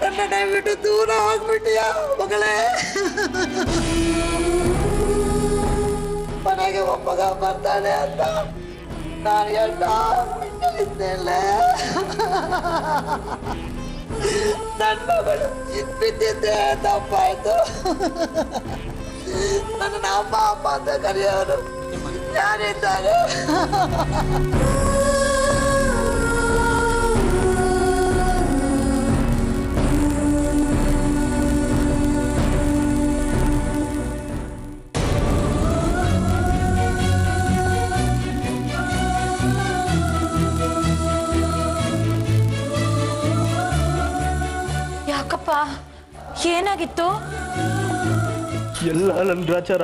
ನನ್ನ ದಯವಿಟ್ಟು ದೂರ ಹೋಗ್ಬಿಟ್ಟಿಯಾ ಮಗಳೇ. ಮನೆಗೆ ಒಬ್ಬಗ ಬರ್ತಾನೆ ಅಂತ ನಾನು ಇದ್ದೇನೆ. ನನ್ನ ಮಗಳು ಬಿದ್ದಿದ್ದೆ ತಪ್ಪಾಯ್ತು. ನನ್ನ ಅಮ್ಮ ಅಮ್ಮ ಅಂತ ಕರೆಯೋರು ಯಾರಿದ್ದಾರೆ? ಯಾಕಪ್ಪ, ಏನಾಗಿತ್ತು? ಎಲ್ಲ ನನ್ನ ಗ್ರಾಚಾರ.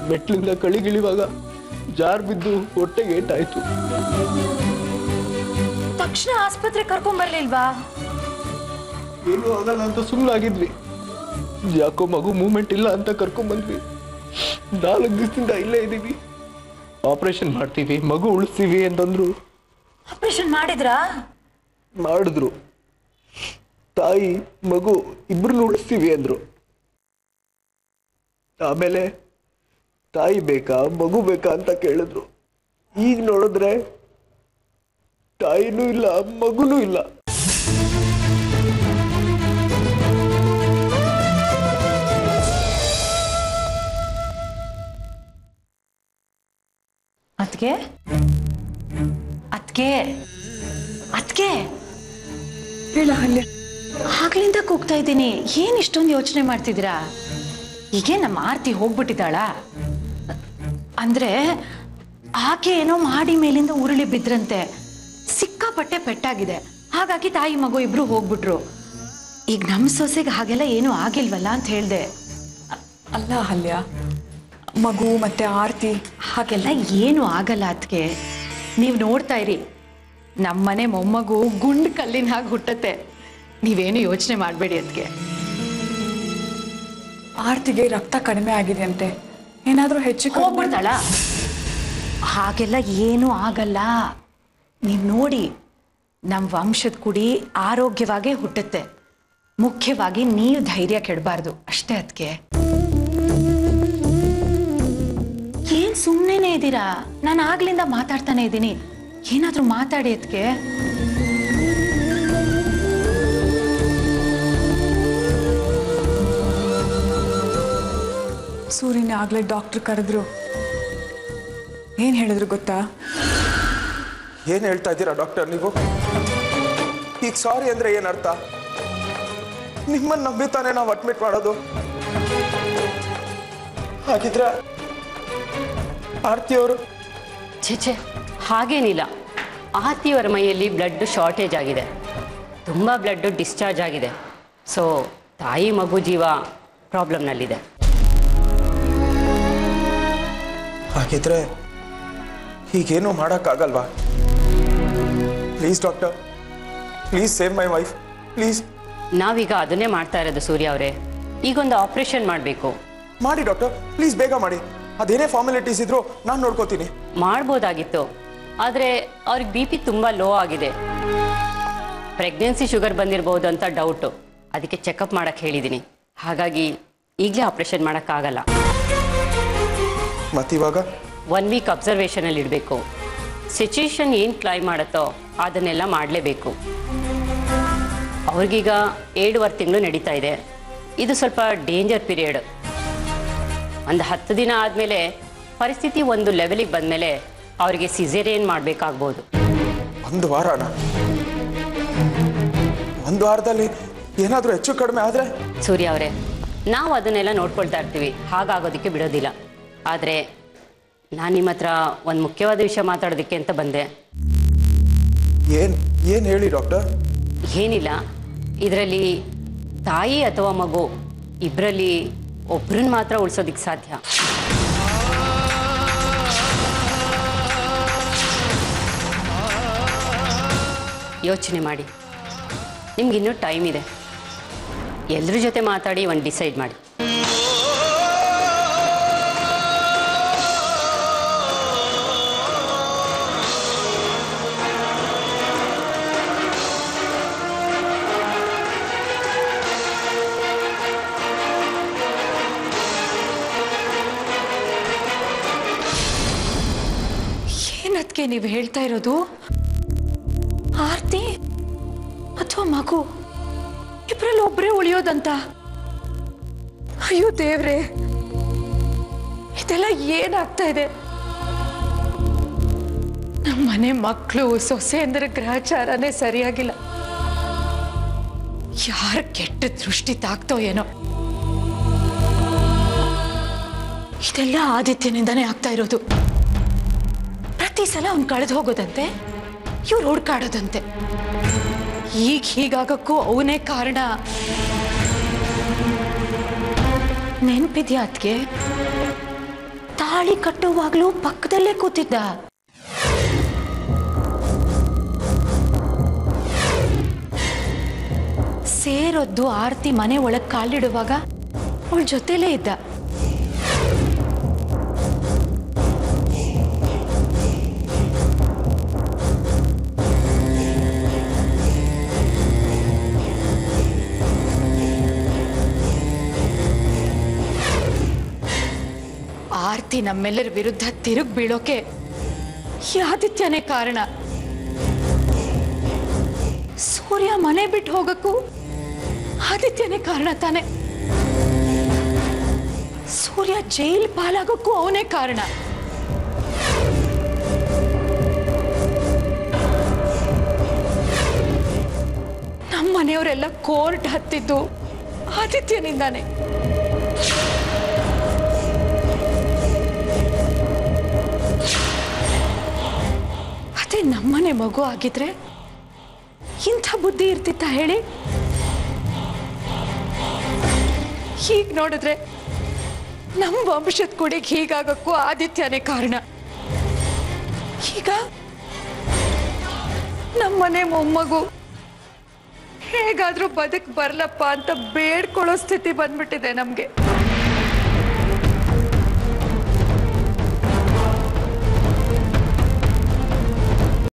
ಮೆಟ್ಲಿಂದ ಕಳಿಗಿಳಿವಾಗ ಜಾರ್ ಬಿದ್ದು ಹೊಟ್ಟೆಗೆ ಏಟಾಯ್ತು. ತಕ್ಷಣ ಆಸ್ಪತ್ರೆ ಕರ್ಕೊಂಡ್ ಬರ್ಲಿಲ್ವಾ? ಏನು ಆಗಲ್ಲ ಅಂತ ಸುಮ್ಮನಾಗಿದ್ವಿ. ಯಾಕೋ ಮಗು ಮೂವ್ಮೆಂಟ್ ಇಲ್ಲ ಅಂತ ಕರ್ಕೊಂಡ್ ಬಂದ್ವಿ. 4 ದಿವಸದಿಂದ ಇಲ್ಲೇ ಇದ್ದೀವಿ. ಆಪರೇಷನ್ ಮಾಡ್ತೀವಿ, ಮಗು ಉಳಿಸ್ತೀವಿ ಅಂತಂದ್ರು. ಆಪರೇಷನ್ ಮಾಡಿದ್ರಾ? ಮಾಡಿದ್ರು. ತಾಯಿ ಮಗು ಇಬ್ರನ್ನ ಉಳಿಸ್ತೀವಿ ಅಂದ್ರು. ಆಮೇಲೆ ತಾಯಿ ಬೇಕಾ ಮಗು ಬೇಕಾ ಅಂತ ಕೇಳಿದ್ರು. ಈಗ ನೋಡಿದ್ರೆ ತಾಯಿನೂ ಇಲ್ಲ ಮಗುನೂ ಇಲ್ಲ. ಅದ್ಕೆ ಅದ್ಕೆ ಅದ್ಕೆ ಹೇಳ ಹಲ್ಲೆ. ಆಗ್ಲಿಂದ ಕೂಗ್ತಾ ಇದ್ದೀನಿ. ಏನ್ ಇಷ್ಟೊಂದು ಯೋಚನೆ ಮಾಡ್ತಿದ್ದೀರಾ? ಹೀಗೆ ನಮ್ಮ ಆರ್ತಿ ಹೋಗ್ಬಿಟ್ಟಿದ್ದಾಳ ಅಂದ್ರೆ ಆಕೆ ಏನೋ ಮಾಡಿ ಮೇಲಿಂದ ಉರುಳಿ ಬಿದ್ರಂತೆ. ಸಿಕ್ಕಾಪಟ್ಟೆ ಪೆಟ್ಟಾಗಿದೆ. ಹಾಗಾಗಿ ತಾಯಿ ಮಗು ಇಬ್ರು ಹೋಗ್ಬಿಟ್ರು. ಈಗ ನಮ್ಮ ಸೊಸೆಗೆ ಹಾಗೆಲ್ಲ ಏನೂ ಆಗಿಲ್ವಲ್ಲ ಅಂತ ಹೇಳ್ದೆ. ಅಲ್ಲ ಹಲ್ಯ, ಮಗು ಮತ್ತೆ ಆರ್ತಿ ಹಾಗೆಲ್ಲ ಏನು ಆಗಲ್ಲ ಅದಕ್ಕೆ. ನೀವು ನೋಡ್ತಾ ಇರಿ, ನಮ್ಮನೆ ಮೊಮ್ಮಗು ಗುಂಡು ಕಲ್ಲಿನ ಹಾಗೆ ಹುಟ್ಟತ್ತೆ. ನೀವೇನು ಯೋಚನೆ ಮಾಡಬೇಡಿ ಅದಕ್ಕೆ. ಆರ್ತಿಗೆ ರಕ್ತ ಕಡಿಮೆ ಆಗಿದೆ ಅಂತೆ. ಏನಾದ್ರೂ ಹೆಚ್ಚು ಹೋಗ್ಬಿಡ್ತಾಳ? ಹಾಗೆಲ್ಲ ಏನೂ ಆಗಲ್ಲ. ನೀವು ನೋಡಿ, ನಮ್ಮ ವಂಶದ ಕುಡಿ ಆರೋಗ್ಯವಾಗೇ ಹುಟ್ಟುತ್ತೆ. ಮುಖ್ಯವಾಗಿ ನೀವು ಧೈರ್ಯ ಕೆಡಬಾರ್ದು ಅಷ್ಟೇ. ಅದಕ್ಕೆ ಏನ್ ಸುಮ್ಮನೆ ಇದ್ದೀರಾ? ನಾನು ಆಗ್ಲಿಂದ ಮಾತಾಡ್ತಾನೆ ಇದ್ದೀನಿ. ಏನಾದ್ರೂ ಮಾತಾಡಿ ಅದಕ್ಕೆ. ಸೂರ್ಯನ ಆಗ್ಲೇ ಡಾಕ್ಟರ್ ಕರೆದ್ರು. ಏನ್ ಹೇಳಿದ್ರು ಗೊತ್ತಾ? ಏನ್ ಹೇಳ್ತಾ ಇದ್ದೀರಾ ಡಾಕ್ಟರ್ ನೀವು? ಈಗ ಸಾರಿ ಅಂದ್ರೆ ಏನ್ ಅರ್ಥ? ನಿಮ್ಮನ್ನ ನಂಬಿತಾನೆ ನಾವು ಅಡ್ಮಿಟ್ ಮಾಡೋದು. ಹಾಗಿದ್ರೆ ಆರ್ತಿಯವರು? ಛೆ, ಹಾಗೇನಿಲ್ಲ. ಆರ್ತಿಯವರ ಮೈಯಲ್ಲಿ ಬ್ಲಡ್ ಶಾರ್ಟೇಜ್ ಆಗಿದೆ. ತುಂಬ ಬ್ಲಡ್ ಡಿಸ್ಚಾರ್ಜ್ ಆಗಿದೆ. ಸೊ ತಾಯಿ ಮಗು ಜೀವ ಪ್ರಾಬ್ಲಮ್ನಲ್ಲಿದೆ. ಹಾಗಿದ್ರೆ ಹೀಗೇನು ಮಾಡೋಕ್ಕಾಗಲ್ವಾ? Please doctor, please save my wife, please. ನಾವೀಗ ಅದನ್ನೇ ಮಾಡ್ತಾ ಇರೋದು ಸೂರ್ಯ ಅವರೇ. ಈಗೊಂದು ಆಪರೇಷನ್ ಮಾಡಬೇಕು. ಮಾಡಿ ಡಾಕ್ಟರ್, ಪ್ಲೀಸ್ ಬೇಗ ಮಾಡಿ. ಅದೇನೇ ಫಾರ್ಮಾಲಿಟೀಸ್ ಇದ್ರು ನಾನು ನೋಡ್ಕೋತೀನಿ. ಮಾಡ್ಬೋದಾಗಿತ್ತು, ಆದರೆ ಅವ್ರಿಗೆ ಬಿ ಪಿ ತುಂಬ ಲೋ ಆಗಿದೆ. ಪ್ರೆಗ್ನೆನ್ಸಿ ಶುಗರ್ ಬಂದಿರಬಹುದು ಅಂತ ಡೌಟು. ಅದಕ್ಕೆ ಚೆಕಪ್ ಮಾಡೋಕ್ಕೆ ಹೇಳಿದ್ದೀನಿ. ಹಾಗಾಗಿ ಈಗಲೇ ಆಪರೇಷನ್ ಮಾಡೋಕ್ಕಾಗಲ್ಲ. ಮತ್ತಿವಾಗ 1 ವೀಕ್ ಅಬ್ಸರ್ವೇಷನಲ್ಲಿ ಇಡಬೇಕು. ಸಿಚುಯೇಷನ್ ಏನು ಕ್ಲೈಮ್ ಮಾಡುತ್ತೋ ಅದನ್ನೆಲ್ಲ ಮಾಡಲೇಬೇಕು. ಅವ್ರಿಗೀಗ 7.5 ತಿಂಗಳು ನಡೀತಾ ಇದೆ. ಇದು ಸ್ವಲ್ಪ ಡೇಂಜರ್ ಪೀರಿಯಡ್. ಒಂದು 10 ದಿನ ಆದಮೇಲೆ ಪರಿಸ್ಥಿತಿ ಒಂದು ಲೆವೆಲಿಗೆ ಬಂದಮೇಲೆ ಅವರಿಗೆ ಸಿಸೇರಿಯನ್ ಮಾಡಬೇಕಾಗ್ಬೋದು. 1 ವಾರನ? 1 ವಾರದಲ್ಲಿ ಏನಾದರೂ ಹೆಚ್ಚು ಕಡಿಮೆ ಆದರೆ? ಸೂರ್ಯ ಅವರೇ, ನಾವು ಅದನ್ನೆಲ್ಲ ನೋಡ್ಕೊಳ್ತಾ ಇರ್ತೀವಿ, ಹಾಗಾಗೋದಕ್ಕೆ ಬಿಡೋದಿಲ್ಲ. ಆದರೆ ನಾನು ನಿಮ್ಮ ಹತ್ರ ಒಂದು ಮುಖ್ಯವಾದ ವಿಷಯ ಮಾತಾಡೋದಕ್ಕೆ ಅಂತ ಬಂದೆ. ಏನು ಹೇಳಿ ಡಾಕ್ಟರ್? ಏನಿಲ್ಲ, ಇದರಲ್ಲಿ ತಾಯಿ ಅಥವಾ ಮಗು ಇಬ್ಬರಲ್ಲಿ ಒಬ್ಬರನ್ನ ಮಾತ್ರ ಉಳಿಸೋದಕ್ಕೆ ಸಾಧ್ಯ. ಯೋಚನೆ ಮಾಡಿ, ನಿಮ್ಗಿನ್ನೂ ಟೈಮ್ ಇದೆ. ಎಲ್ಲರ ಜೊತೆ ಮಾತಾಡಿ ಒಂದು ಡಿಸೈಡ್ ಮಾಡಿ. ನೀವು ಹೇಳ್ತಾ ಇರೋದು? ಆರ್ತಿ ಅಥವಾ ಮಗು ಇಬ್ರಲ್ಲಿ ಒಬ್ಬರೇ ಉಳಿಯೋದಂತ? ಅಯ್ಯೋ ದೇವ್ರೆ, ಇದೆಲ್ಲ ಏನಾಗ್ತಾ ಇದೆ? ನಮ್ಮ ಮನೆ ಮಕ್ಕಳು ಸೊಸೆ ಅಂದ್ರೆ ಗ್ರಹಚಾರನೇ ಸರಿಯಾಗಿಲ್ಲ. ಯಾರ ಕೆಟ್ಟ ದೃಷ್ಟಿ ತಾಕ್ತೋ ಏನೋ. ಇದೆಲ್ಲ ಆದಿತ್ಯನಿಂದಾನೇ ಆಗ್ತಾ ಇರೋದು. ಪ್ರತಿ ಸಲ ಅವ್ನು ಕಳೆದು ಹೋಗೋದಂತೆ, ಇವ್ರು ಹುಡ್ಕಾಡೋದಂತೆ. ಈಗ ಹೀಗಾಗಕ್ಕೂ ಅವನೇ ಕಾರಣ. ನೆನ್ಪಿದ್ಯಾ ಅದ್ಗೆ? ತಾಳಿ ಕಟ್ಟುವಾಗ್ಲೂ ಪಕ್ಕದಲ್ಲೇ ಕೂತಿದ್ದ. ಸೇರೊದ್ದು ಆರ್ತಿ ಮನೆ ಒಳಗ್ ಕಾಲಿಡುವಾಗ ಅವಳ ಜೊತೆಲೇ ಇದ್ದ. ಆರ್ತಿ ನಮ್ಮೆಲ್ಲರ ವಿರುದ್ಧ ತಿರುಗ್ ಬೀಳೋಕೆ ಈ ಆದಿತ್ಯನೇ ಕಾರಣ. ಸೂರ್ಯ ಮನೆ ಬಿಟ್ಟು ಹೋಗಕ್ಕೂ ಆದಿತ್ಯನೇ ಕಾರಣ ತಾನೆ. ಸೂರ್ಯ ಜೈಲ್ ಪಾಲಾಗೋಕ್ಕೂ ಅವನೇ ಕಾರಣ. ನಮ್ಮ ಮನೆಯವರೆಲ್ಲ ಕೋರ್ಟ್ ಹತ್ತಿದ್ದು ಆದಿತ್ಯನಿಂದಾನೆ. ಅದೇ ನಮ್ಮನೆ ಮಗು ಆಗಿದ್ರೆ ಇಂಥ ಬುದ್ಧಿ ಇರ್ತಿತ್ತ ಹೇಳಿ? ಹೀಗ್ ನೋಡಿದ್ರೆ ನಮ್ಮ ವಂಶದ ಕುಡಿಗೆ ಹೀಗಾಗಕ್ಕೂ ಆದಿತ್ಯನೇ ಕಾರಣ. ಈಗ ನಮ್ಮನೆ ಮೊಮ್ಮಗು ಹೇಗಾದ್ರೂ ಬದುಕ್ ಬರ್ಲಪ್ಪ ಅಂತ ಬೇಡ್ಕೊಳ್ಳೋ ಸ್ಥಿತಿ ಬಂದ್ಬಿಟ್ಟಿದೆ ನಮ್ಗೆ.